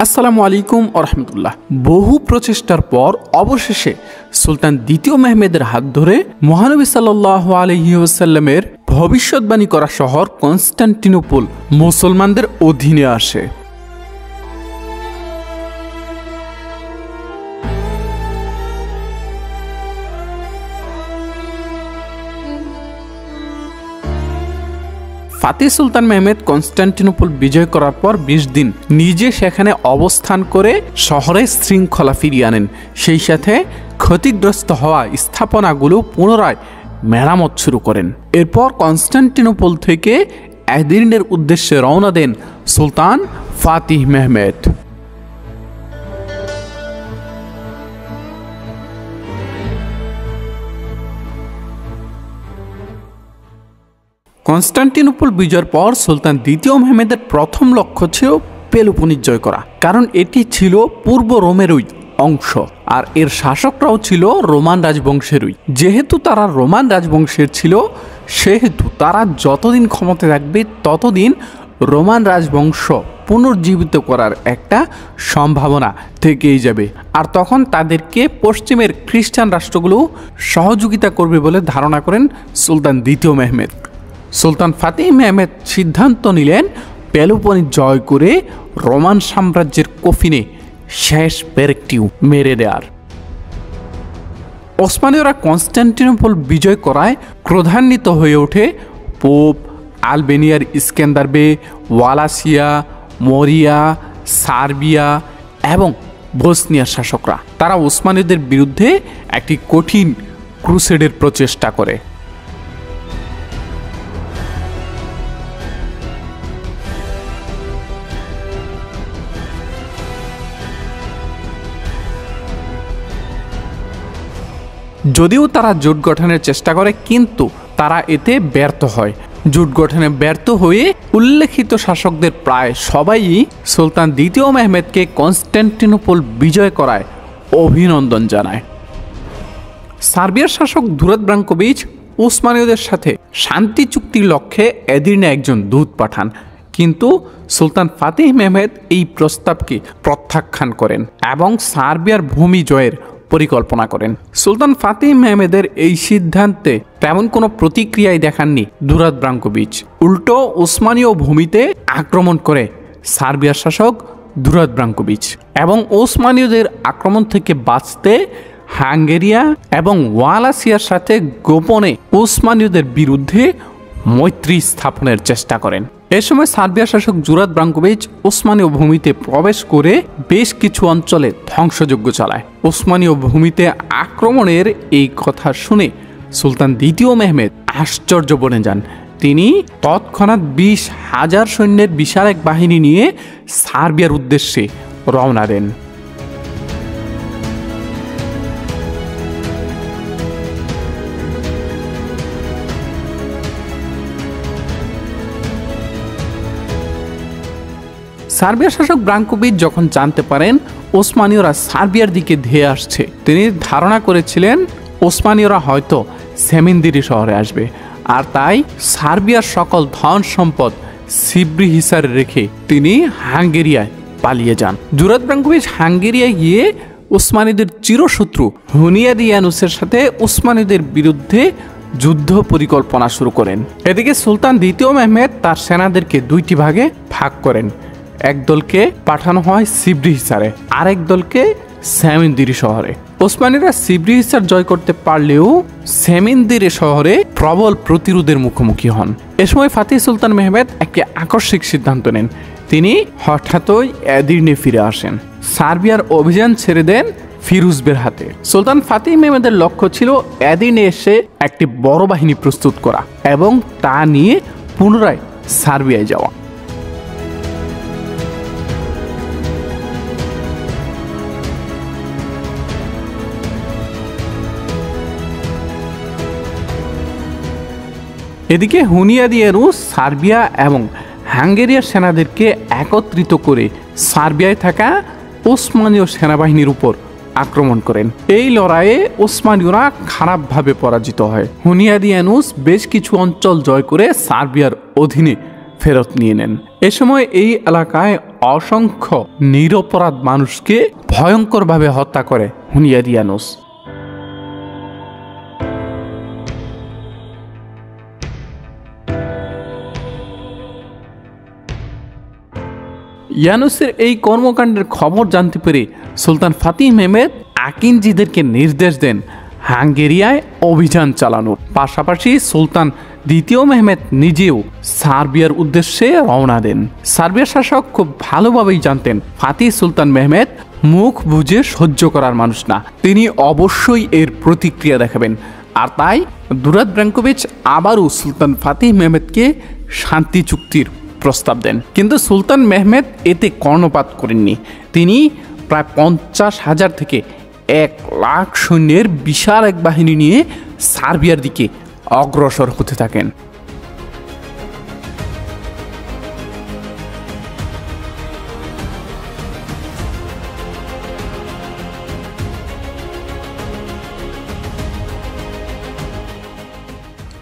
আসসালামু আলাইকুম ওয়া রাহমাতুল্লাহ। বহু প্রচেষ্টার পর অবশেষে সুলতান দ্বিতীয় মেহমেদের হাত ধরে মহানবী সাল্লাল্লাহু আলাইহি ওয়াসাল্লামের ভবিষ্যৎবাণী করা শহর কনস্টান্টিনোপল মুসলমানদের অধীনে আসে। ফাতিহ সুলতান মেহমেদ কনস্টান্টিনোপল বিজয় করার পর ২০ দিন নিজে সেখানে অবস্থান করে শহরে শৃঙ্খলা ফিরিয়ে আনেন। সেই সাথে ক্ষতিগ্রস্ত হওয়া স্থাপনাগুলো পুনরায় মেরামত শুরু করেন। এরপর কনস্টান্টিনোপল থেকে এদির্নের উদ্দেশ্যে রওনা দেন সুলতান ফাতিহ মেহমেদ। কনস্টান্টিনোপল বিজয়ের পর সুলতান দ্বিতীয় মেহমেদের প্রথম লক্ষ্য ছিল পেলোপনিস জয় করা, কারণ এটি ছিল পূর্ব রোমেরই অংশ আর এর শাসকরাও ছিল রোমান রাজবংশেরই। যেহেতু তারা রোমান রাজবংশের ছিল, সেহেতু তারা যতদিন ক্ষমতায় থাকবে ততদিন রোমান রাজবংশ পুনর্জীবিত করার একটা সম্ভাবনা থেকেই যাবে, আর তখন তাদেরকে পশ্চিমের খ্রিস্টান রাষ্ট্রগুলো সহযোগিতা করবে বলে ধারণা করেন সুলতান দ্বিতীয় মেহমেদ। সুলতান ফাতিহ মেহমেদ সিদ্ধান্ত নিলেন পেলোপনিস জয় করে রোমান সাম্রাজ্যের কফিনে শেষ পেরেকটিও মেরে দেওয়ার। ওসমানীয়রা কনস্টান্টিনোপল বিজয় করায় ক্রোধান্বিত হয়ে ওঠে পোপ, আলবেনিয়ার ইস্কেন্দার বে, ওয়ালাসিয়া, মরিয়া, সার্বিয়া এবং বসনিয়ার শাসকরা। তারা ওসমানীয়দের বিরুদ্ধে একটি কঠিন ক্রুসেডের প্রচেষ্টা করে। যদিও তারা জোট গঠনের চেষ্টা করে, কিন্তু তারা এতে ব্যর্থ হয়। জোট গঠনে ব্যর্থ হয়ে উল্লেখিত শাসকদের প্রায় সবাই সুলতান দ্বিতীয় মেহমেদকে কনস্টান্টিনোপল বিজয় করায় অভিনন্দন জানায়। সার্বিয়ার শাসক দুরাদ ব্রাঙ্কোভিচ ওসমানীয়দের সাথে শান্তি চুক্তির লক্ষ্যে এদির্নে একজন দূত পাঠান, কিন্তু সুলতান ফাতিহ মেহমেদ এই প্রস্তাবকে প্রত্যাখ্যান করেন এবং সার্বিয়ার ভূমি জয়ের পরিকল্পনা করেন। সুলতান ফাতিহ মেহমেদের এই সিদ্ধান্তে তেমন কোনো প্রতিক্রিয়াই দেখাননি দুরাদ ব্রাঙ্কোভিচ। উল্টো ওসমানীয় ভূমিতে আক্রমণ করে সার্বিয়ার শাসক দুরাদ ব্রাঙ্কোভিচ এবং ওসমানীয়দের আক্রমণ থেকে বাঁচতে হাঙ্গেরিয়া এবং ওয়ালাসিয়ার সাথে গোপনে ওসমানীয়দের বিরুদ্ধে মৈত্রী স্থাপনের চেষ্টা করেন। এ সময় সার্বিয়া শাসক দুরাদ ব্রাঙ্কোভিচ ওসমানীয় ভূমিতে প্রবেশ করে বেশ কিছু অঞ্চলে ধ্বংসযজ্ঞ চালায়। ওসমানীয় ভূমিতে আক্রমণের এই কথা শুনে সুলতান দ্বিতীয় মেহমেদ আশ্চর্য বনে যান। তিনি তৎক্ষণাৎ ২০,০০০ সৈন্যের বিশাল এক বাহিনী নিয়ে সার্বিয়ার উদ্দেশ্যে রওনা দেন। সার্বিয়ার শাসক ব্রাঙ্কোভিচ যখন জানতে পারেন ওসমানীয়রা সার্বিয়ার দিকে ধেয়ে আসছে, তিনি ধারণা করেছিলেন ওসমানীয়রা হয়তো সেমিন্দিরি শহরে আসবে, আর তাই সার্বিয়ার সকল ধন সম্পদ সিব্রিহিসারে রেখে তিনি হাঙ্গেরিয়ায় পালিয়ে যান। দুরাদ ব্রাঙ্কোভিচ হাঙ্গেরিয়ায় গিয়ে ওসমানীদের চিরশত্রু হুনিয়াদিয়ানুসের সাথে ওসমানীদের বিরুদ্ধে যুদ্ধ পরিকল্পনা শুরু করেন। এদিকে সুলতান দ্বিতীয় মেহমেদ তার সেনাদেরকে দুইটি ভাগে ভাগ করেন। এক দলকে পাঠানো হয় সিব্রিহিসারে, আরেক দলকে সেমিন্দিরি শহরে। ওসমানীরা সিব্রিহিসার জয় করতে পারলেও সেমিন্দিরি শহরে প্রবল প্রতিরোধের মুখোমুখি হন। এ সময় ফাতিহ সুলতান মেহমেদ একটি আকস্মিক সিদ্ধান্ত নেন। তিনি হঠাৎই এদির্নে ফিরে আসেন, সার্বিয়ার অভিযান ছেড়ে দেন ফিরুজবের হাতে। সুলতান ফাতিহ মেহমেদের লক্ষ্য ছিল এদির্নে এসে একটি বড় বাহিনী প্রস্তুত করা এবং তা নিয়ে পুনরায় সার্বিয়ায় যাওয়া। এদিকে হুনিয়াদিয়ানুস সার্বিয়া এবং হাঙ্গেরিয়ার সেনাদেরকে একত্রিত করে সার্বিয়ায় থাকা ওসমানীয় সেনাবাহিনীর উপর আক্রমণ করেন। এই লড়াইয়ে ওসমানীয়রা খারাপভাবে পরাজিত হয়। হুনিয়াদিয়ানুস বেশ কিছু অঞ্চল জয় করে সার্বিয়ার অধীনে ফেরত নিয়ে নেন। এ সময় এই এলাকায় অসংখ্য নিরপরাধ মানুষকে ভয়ঙ্করভাবে হত্যা করে হুনিয়াদিয়ানুস। ইয়ানুসের এই কর্মকাণ্ডের খবর জানতে পেরে সুলতান ফাতিহ মেহমেদ আকিনজিদেরকে নির্দেশ দেন হাঙ্গেরিয়ায় অভিযান চালানোর। পাশাপাশি সুলতান দ্বিতীয় মেহমেদ নিজেও সার্বিয়ার উদ্দেশ্যে রওনা দেন। সার্বিয়ার শাসক খুব ভালোভাবেই জানতেন ফাতিহ সুলতান মেহমেদ মুখ বুঝে সহ্য করার মানুষ না, তিনি অবশ্যই এর প্রতিক্রিয়া দেখাবেন। আর তাই দুরাদ ব্রাঙ্কোভিচ আবারও সুলতান ফাতিহ মেহমেদকে শান্তি চুক্তির প্রস্তাব দেন, কিন্তু সুলতান মেহমেদ এতে কর্ণপাত করেননি। তিনি প্রায় 50,000 থেকে 1,00,000 সৈন্যের বিশাল এক বাহিনী নিয়ে সার্বিয়ার দিকে অগ্রসর হতে থাকেন।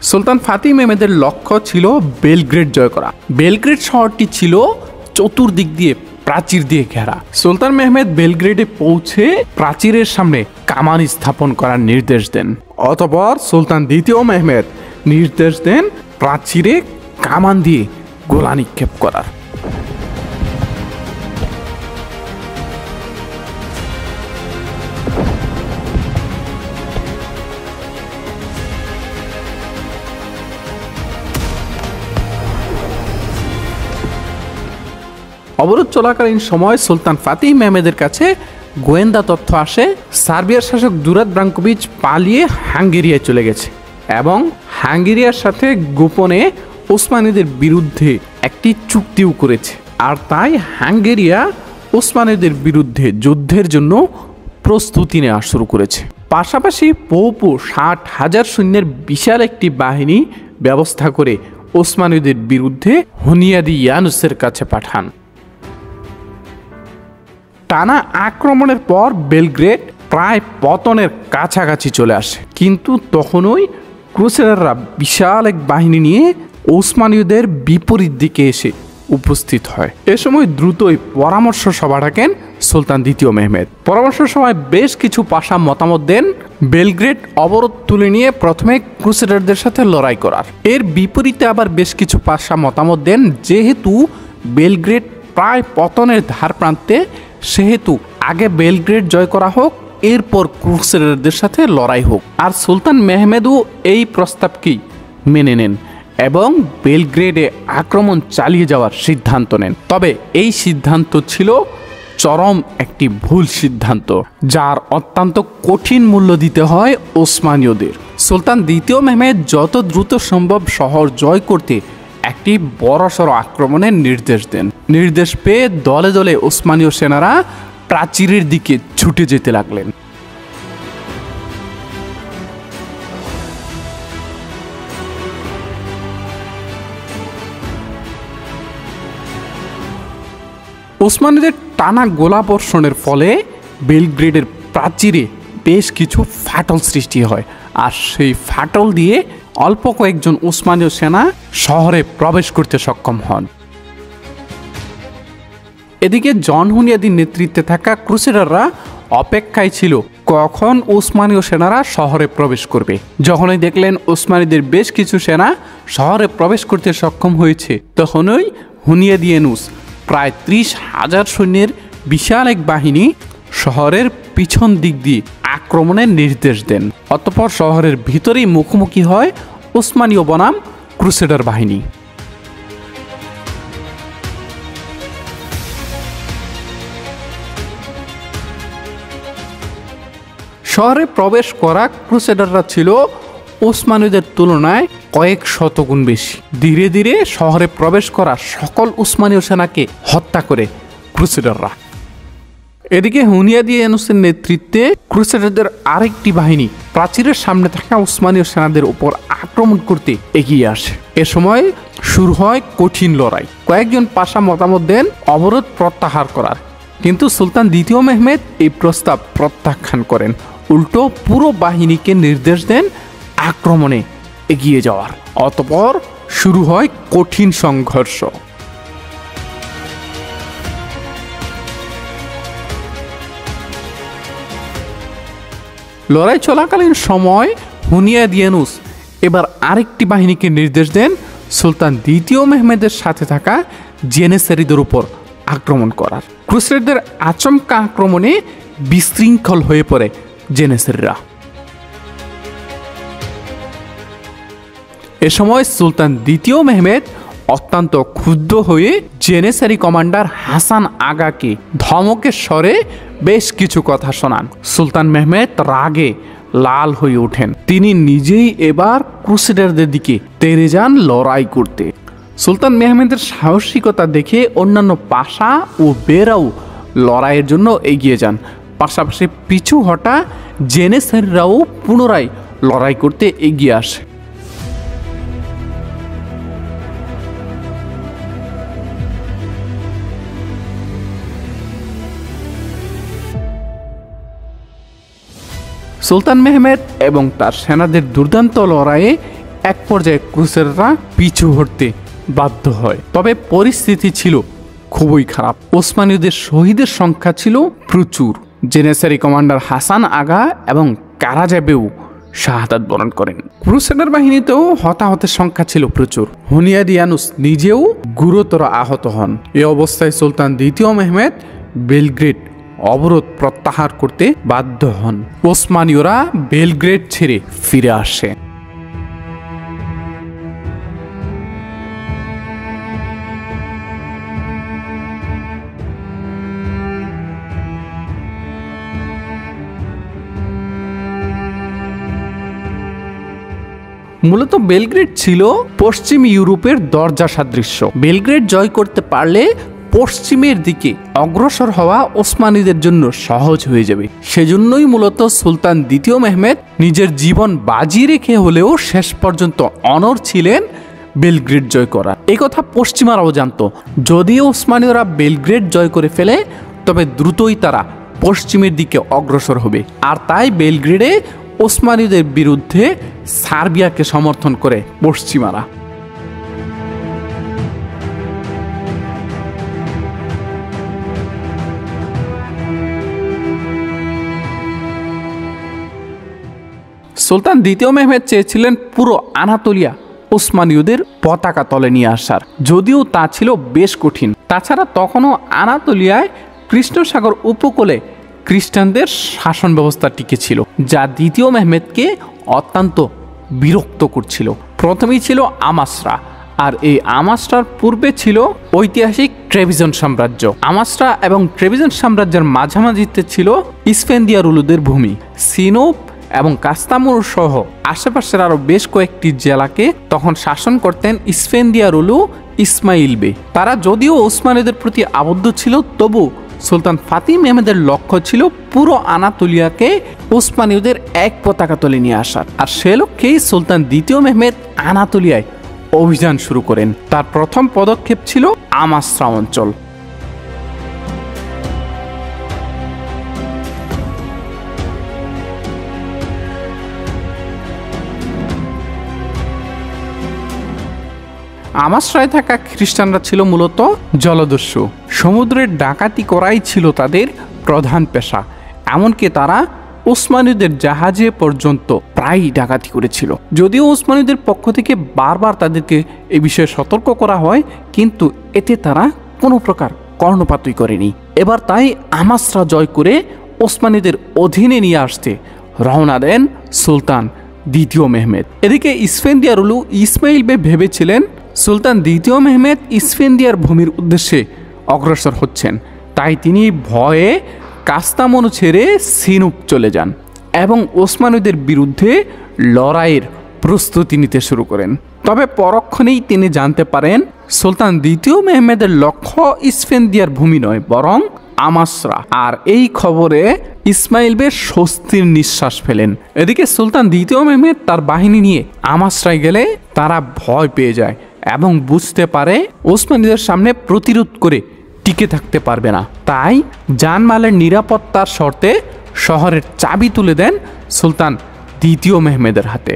সুলতান ফাতিহ মেহমেদের লক্ষ্য ছিল বেলগ্রেড জয় করা। বেলগ্রেড শহরটি ছিল চতুর্দিক দিয়ে প্রাচীর দিয়ে ঘেরা। সুলতান মেহমেদ বেলগ্রেডে পৌঁছে প্রাচীরের সামনে কামান স্থাপন করার নির্দেশ দেন। অতঃপর সুলতান দ্বিতীয় মেহমেদ নির্দেশ দেন প্রাচীরে কামান দিয়ে গোলা নিক্ষেপ করার। অবরোধ চলাকালীন সময় সুলতান ফাতিহ মেহমেদের কাছে গোয়েন্দা তথ্য আসে সার্বিয়ার শাসক দুরাদ ব্রাঙ্কোভিচ পালিয়ে হাঙ্গেরিয়ায় চলে গেছে এবং হাঙ্গেরিয়ার সাথে গোপনে ওসমানীদের বিরুদ্ধে একটি চুক্তিও করেছে। আর তাই হাঙ্গেরিয়া ওসমানীদের বিরুদ্ধে যুদ্ধের জন্য প্রস্তুতি নেওয়া শুরু করেছে। পাশাপাশি পৌপো 60,000 সৈন্যের বিশাল একটি বাহিনী ব্যবস্থা করে ওসমানীদের বিরুদ্ধে হুনিয়াদিয়ানুসের কাছে পাঠান। টানা আক্রমণের পর বেলগ্রেড প্রায় পতনের কাছাকাছি চলে আসে, কিন্তু তখনই ক্রুসেডাররা বিশাল এক বাহিনী নিয়ে ওসমানীয়দের বিপরীত দিকে এসে উপস্থিত হয়। এ সময় দ্রুতই পরামর্শ সভা ডাকেন সুলতান দ্বিতীয় মেহমেদ। পরামর্শ সভায় বেশ কিছু পাশা মতামত দেন বেলগ্রেড অবরোধ তুলে নিয়ে প্রথমে ক্রুসেডারদের সাথে লড়াই করার। এর বিপরীতে আবার বেশ কিছু পাশা মতামত দেন যেহেতু বেলগ্রেড প্রায় পতনের ধার প্রান্তে, সেহেতু আগে বেলগ্রেড জয় করা হোক, এরপর ক্রুসেডারদের সাথে লড়াই হোক। আর সুলতান মেহমেদও এই প্রস্তাবকেই মেনে নেন এবং বেলগ্রেডে আক্রমণ চালিয়ে যাওয়ার সিদ্ধান্ত নেন। তবে এই সিদ্ধান্ত ছিল চরম একটি ভুল সিদ্ধান্ত, যার অত্যন্ত কঠিন মূল্য দিতে হয় ওসমানীয়দের। সুলতান দ্বিতীয় মেহমেদ যত দ্রুত সম্ভব শহর জয় করতে একটি বড়সড় আক্রমণের নির্দেশ দেন। নির্দেশ পেয়ে দলে দলে ওসমানীয় সেনারা প্রাচীরের দিকে ছুটে যেতে লাগলেন। ওসমানীদের টানা গোলাবর্ষণের ফলে বেলগ্রেডের প্রাচীরে বেশ কিছু ফাটল সৃষ্টি হয়, আর সেই ফাটল দিয়ে অল্প কয়েকজন ওসমানীয় সেনা শহরে প্রবেশ করতে সক্ষম হন। এদিকে জন হুনিয়াদির নেতৃত্বে থাকা ক্রুসেডাররা অপেক্ষায় ছিল কখন ওসমানীয় সেনারা শহরে প্রবেশ করবে। যখনই দেখলেন ওসমানীদের বেশ কিছু সেনা শহরে প্রবেশ করতে সক্ষম হয়েছে, তখনই হুনিয়াদিয়ানুস প্রায় 30,000 সৈন্যের বিশাল এক বাহিনী শহরের পিছন দিক দিয়ে আক্রমণের নির্দেশ দেন। অতঃপর শহরের ভিতরেই মুখোমুখি হয় ওসমানীয় বনাম ক্রুসেডার বাহিনী। শহরে প্রবেশ করা ক্রুসেডাররা ছিল ওসমানীদের তুলনায় কয়েক শতগুণ বেশি। ধীরে ধীরে শহরে প্রবেশ করা সকল ওসমানীয় সেনাকে হত্যা করে ক্রুসেডাররা। এদিকে হুনিয়াদিয়ানুসের নেতৃত্বে ক্রুসেডারদের আরেকটি বাহিনী প্রাচীরের সামনে থাকা ওসমানীয় সেনাদের উপর আক্রমণ করতে এগিয়ে আসে। এ সময় শুরু হয় কঠিন লড়াই। কয়েকজন পাশা মতামত দেন অবরোধ প্রত্যাহার করার, কিন্তু সুলতান দ্বিতীয় মেহমেদ এই প্রস্তাব প্রত্যাখ্যান করেন। উল্টো পুরো বাহিনীকে নির্দেশ দেন আক্রমণে এগিয়ে যাওয়ার। অতঃপর শুরু হয় কঠিন সংঘর্ষ। লড়াই চলাকালীন সময় হুনিয়াদিয়ানুস এবার আরেকটি বাহিনীকে নির্দেশ দেন সুলতান দ্বিতীয় মেহমেদের সাথে থাকা জেনেসারিদের উপর আক্রমণ করার। ক্রুসেডারদের আচমকা আক্রমণে বিশৃঙ্খল হয়ে পড়ে জেনেসারিরা। এ সময় সুলতান দ্বিতীয় মেহমেদ অত্যন্ত ক্ষুব্ধ হয়ে জেনেসারি কমান্ডার হাসান আগাকে ধমকের স্বরে বেশ কিছু কথা শোনান। সুলতান মেহমেদ রাগে লাল হয়ে ওঠেন। তিনি নিজেই এবার ক্রুসেডারদের দিকে তেড়ে যান লড়াই করতে। সুলতান মেহমেদের সাহসিকতা দেখে অন্যান্য পাশা ও বেরাও লড়াইয়ের জন্য এগিয়ে যান। পাশাপাশি পিছু হটা জেনেসারিরাও পুনরায় লড়াই করতে এগিয়ে আসে। সুলতান মেহমেদ এবং তার সেনাদের দুর্দান্ত লড়াইয়ে এক পর্যায়ে ক্রুসেডাররা পিছু হটতে বাধ্য হয়। তবে পরিস্থিতি ছিল খুবই খারাপ। ওসমানীয়দের শহীদের সংখ্যা ছিল প্রচুর। জেনেসারি কমান্ডার হাসান আগা এবং কারাজাবেও শাহাদাত বরণ করেন। ক্রুসেডার বাহিনীতেও হতাহতের সংখ্যা ছিল প্রচুর। হুনিয়াদিয়ানুস নিজেও গুরুতর আহত হন। এ অবস্থায় সুলতান দ্বিতীয় মেহমেদ বেলগ্রেড অবরোধ প্রত্যাহার করতে বাধ্য হন। ওসমানীয়রা বেলগ্রেড ছেড়ে ফিরে আসে। মূলত বেলগ্রেড ছিল পশ্চিম ইউরোপের দরজা সাদৃশ্য। বেলগ্রেড জয় করতে পারলে পশ্চিমের দিকে অগ্রসর হওয়া ওসমানীদের জন্য সহজ হয়ে যাবে। সেজন্যই মূলত সুলতান দ্বিতীয় মেহমেদ নিজের জীবন বাজি রেখে হলেও শেষ পর্যন্ত অনড় ছিলেন বেলগ্রেড জয় করা। এই কথা পশ্চিমারাও জানত। যদিও ওসমানীয়রা বেলগ্রেড জয় করে ফেলে, তবে দ্রুতই তারা পশ্চিমের দিকে অগ্রসর হবে। আর তাই বেলগ্রেডে ওসমানীয়দের বিরুদ্ধে সার্বিয়াকে সমর্থন করে পশ্চিমারা। সুলতান দ্বিতীয় মেহমেদ চেয়েছিলেন পুরো আনাতোলিয়া ওসমানীয়দের পতাকা তলে নিয়ে আসার, যদিও তা ছিল বেশ কঠিন। তাছাড়া তখনও আনাতোলিয়ায় কৃষ্ণ সাগর উপকূলে খ্রিস্টানদের শাসন ব্যবস্থা টিকে ছিল, যা দ্বিতীয় মেহমেদকে অত্যন্ত বিরক্ত করছিল। প্রথমেই ছিল আমাসরা, আর এই আমাসরার পূর্বে ছিল ঐতিহাসিক ট্রেভিজন সাম্রাজ্য। আমাসরা এবং ট্রেভিজন সাম্রাজ্যের মাঝামাঝিতে ছিল ইসফেন্দিয়ারুলুদের ভূমি। সিনোপ এবং কাস্তামুর সহ আশেপাশের আরো বেশ কয়েকটি জেলাকে তখন শাসন করতেন ইসফেন্দিয়ারুলু ইসমাইল বে। তারা যদিও ওসমানীদের প্রতি আবদ্ধ ছিল, তবু সুলতান ফাতিহ মেহমেদের লক্ষ্য ছিল পুরো আনাতোলিয়াকে ওসমানীয়দের এক পতাকা তলে নিয়ে আসার। আর সে লক্ষ্যেই সুলতান দ্বিতীয় মেহমেদ আনাতোলিয়ায় অভিযান শুরু করেন। তার প্রথম পদক্ষেপ ছিল আমাসরা অঞ্চল। আমাসরায় থাকা খ্রিস্টানরা ছিল মূলত জলদস্যু। সমুদ্রের ডাকাতি করাই ছিল তাদের প্রধান পেশা। এমনকি তারা ওসমানীদের জাহাজে পর্যন্ত প্রায়ই ডাকাতি করেছিল। যদিও ওসমানীদের পক্ষ থেকে বারবার তাদেরকে এ বিষয়ে সতর্ক করা হয়, কিন্তু এতে তারা কোনো প্রকার কর্ণপাতই করেনি। এবার তাই আমাসরা জয় করে ওসমানীদের অধীনে নিয়ে আসতে রওনা দেন সুলতান দ্বিতীয় মেহমেদ। এদিকে ইসফেন্দিয়ারুলু ইসমাইল বে ভেবেছিলেন সুলতান দ্বিতীয় মেহমেদ ইসফেন্দিয়ার ভূমির উদ্দেশ্যে অগ্রসর হচ্ছেন, তাই তিনি ভয়ে কাস্তামনু ছেড়ে সিনুপ চলে যান এবং ওসমানীদের বিরুদ্ধে লড়াইয়ের প্রস্তুতি নিতে শুরু করেন। তবে পরক্ষণেই তিনি জানতে পারেন সুলতান দ্বিতীয় মেহমেদের লক্ষ্য ইসফেন্দিয়ার ভূমি নয়, বরং আমাসরা। আর এই খবরে ইসমাইল বে স্বস্তির নিঃশ্বাস ফেলেন। এদিকে সুলতান দ্বিতীয় মেহমেদ তার বাহিনী নিয়ে আমাসরায় গেলে তারা ভয় পেয়ে যায় এবং বুঝতে পারে ওসমানীদের সামনে প্রতিরোধ করে টিকে থাকতে পারবে না। তাই জানমালের নিরাপত্তার শর্তে শহরের চাবি তুলে দেন সুলতান দ্বিতীয় মেহমেদের হাতে।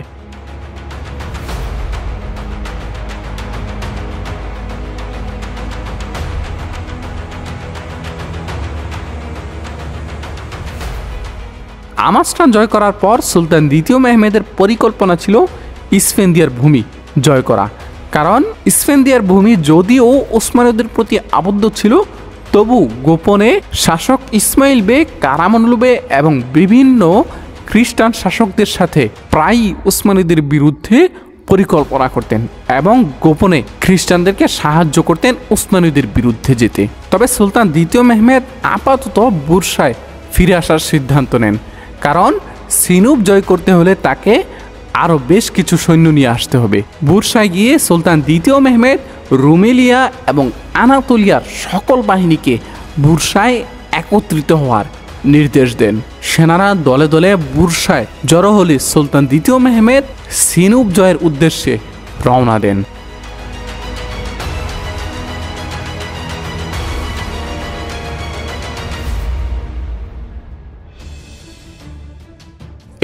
আমাস্টান জয় করার পর সুলতান দ্বিতীয় মেহমেদের পরিকল্পনা ছিল ইস্ফেন্দিয়ার ভূমি জয় করা, কারণ ইস্ফেন্দিয়ার ভূমি যদিও ওসমানীয়দের প্রতি আবদ্ধ ছিল, তবু গোপনে শাসক ইসমাইল বেগ, কারামানলু এবং বিভিন্ন খ্রিস্টান শাসকদের সাথে প্রায়ই উসমানীদের বিরুদ্ধে পরিকল্পনা করতেন এবং গোপনে খ্রিস্টানদেরকে সাহায্য করতেন উসমানীদের বিরুদ্ধে যেতে। তবে সুলতান দ্বিতীয় মেহমেদ আপাতত বুরসায় ফিরে আসার সিদ্ধান্ত নেন, কারণ সিনুপ জয় করতে হলে তাকে আরও বেশ কিছু সৈন্য নিয়ে আসতে হবে। বুরসায় গিয়ে সুলতান দ্বিতীয় মেহমেদ রুমেলিয়া এবং আনাতোলিয়ার সকল বাহিনীকে বুরসায় একত্রিত হওয়ার নির্দেশ দেন। সেনারা দলে দলে বুরসায় জড়ো হলে সুলতান দ্বিতীয় মেহমেদ সিনুপ জয়ের উদ্দেশ্যে রওনা দেন।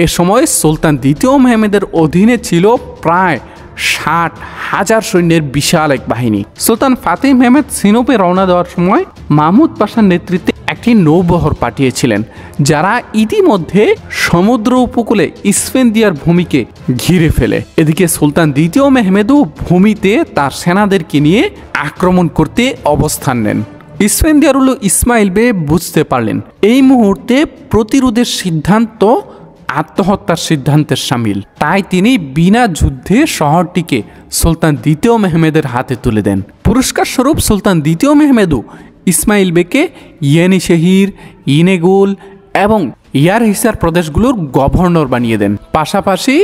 এ সময় সুলতান দ্বিতীয় মেহমেদের অধীনে ছিল প্রায় 60,000 সৈন্যের বিশাল এক বাহিনী। সুলতান ফাতিহ মেহমেদ সিনুপে রওনা দেওয়ার সময় মাহমুদ পাশার নেতৃত্বে একটি নৌবহর পাঠিয়েছিলেন, যারা ইতিমধ্যে সমুদ্র উপকূলে ইস্ফেন্দিয়ার ভূমিকে ঘিরে ফেলে। এদিকে সুলতান দ্বিতীয় মেহমেদও ভূমিতে তার সেনাদেরকে নিয়ে আক্রমণ করতে অবস্থান নেন। ইস্ফেন্দিয়ার ইসমাইল বে বুঝতে পারলেন এই মুহূর্তে প্রতিরোধের সিদ্ধান্ত আত্মহত্যার সিদ্ধান্তের সামিল, তাই তিনি বিনা যুদ্ধে শহরটিকে সুলতান দ্বিতীয় মেহমেদের হাতে তুলে দেন। পুরস্কার স্বরূপ সুলতান দ্বিতীয় মেহমেদও ইসমাইল বেকে ইয়েনিশেহির, ইনেগুল এবং ইয়ারহিসার প্রদেশগুলোর গভর্নর বানিয়ে দেন। পাশাপাশি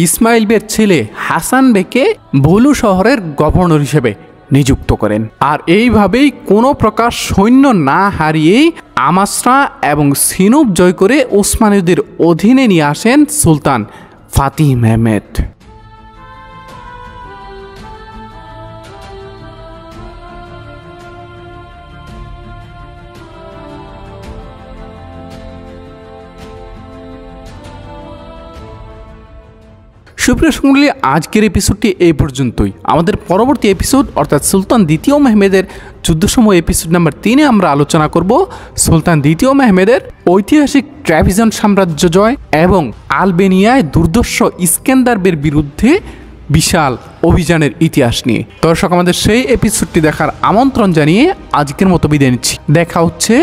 ইসমাইল বের ছেলে হাসান বেকে বলু শহরের গভর্নর হিসেবে নিযুক্ত করেন। আর এইভাবেই কোনো প্রকার সৈন্য না হারিয়েই আমাসরা এবং সিনুপ জয় করে ওসমানীয়দের অধীনে নিয়ে আসেন সুলতান ফাতিহ মেহমেদ। সুপ্রিয় সঙ্গী, আজকের এপিসোডটি এই পর্যন্তই। আমাদের পরবর্তী এপিসোড অর্থাৎ সুলতান দ্বিতীয় মেহমেদের যুদ্ধসময় এপিসোড নাম্বার 3-এ আমরা আলোচনা করব সুলতান দ্বিতীয় মেহমেদের ঐতিহাসিক ট্রাভিজান সাম্রাজ্য জয় এবং আলবেনিয়ায় দুর্ধর্ষ ইস্কেন্দারবের বিরুদ্ধে বিশাল অভিযানের ইতিহাস নিয়ে। দর্শক, আমাদের সেই এপিসোডটি দেখার আমন্ত্রণ জানিয়ে আজকের মতো বিদায় নিচ্ছি। দেখা হচ্ছে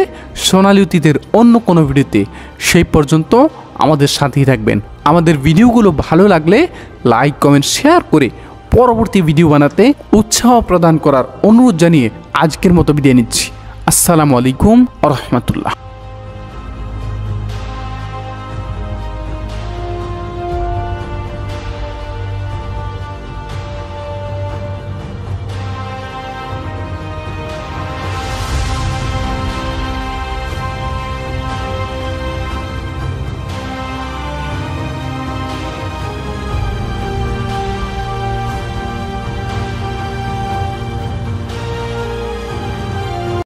সোনালী অতীতের অন্য কোনো ভিডিওতে। সেই পর্যন্ত আমাদের সাথেই থাকবেন। আমাদের ভিডিওগুলো ভালো লাগলে লাইক, কমেন্ট, শেয়ার করে পরবর্তী ভিডিও বানাতে উৎসাহ প্রদান করার অনুরোধ জানিয়ে আজকের মতো বিদায় নিচ্ছি। আসসালামু আলাইকুম ওয়া রাহমাতুল্লাহ।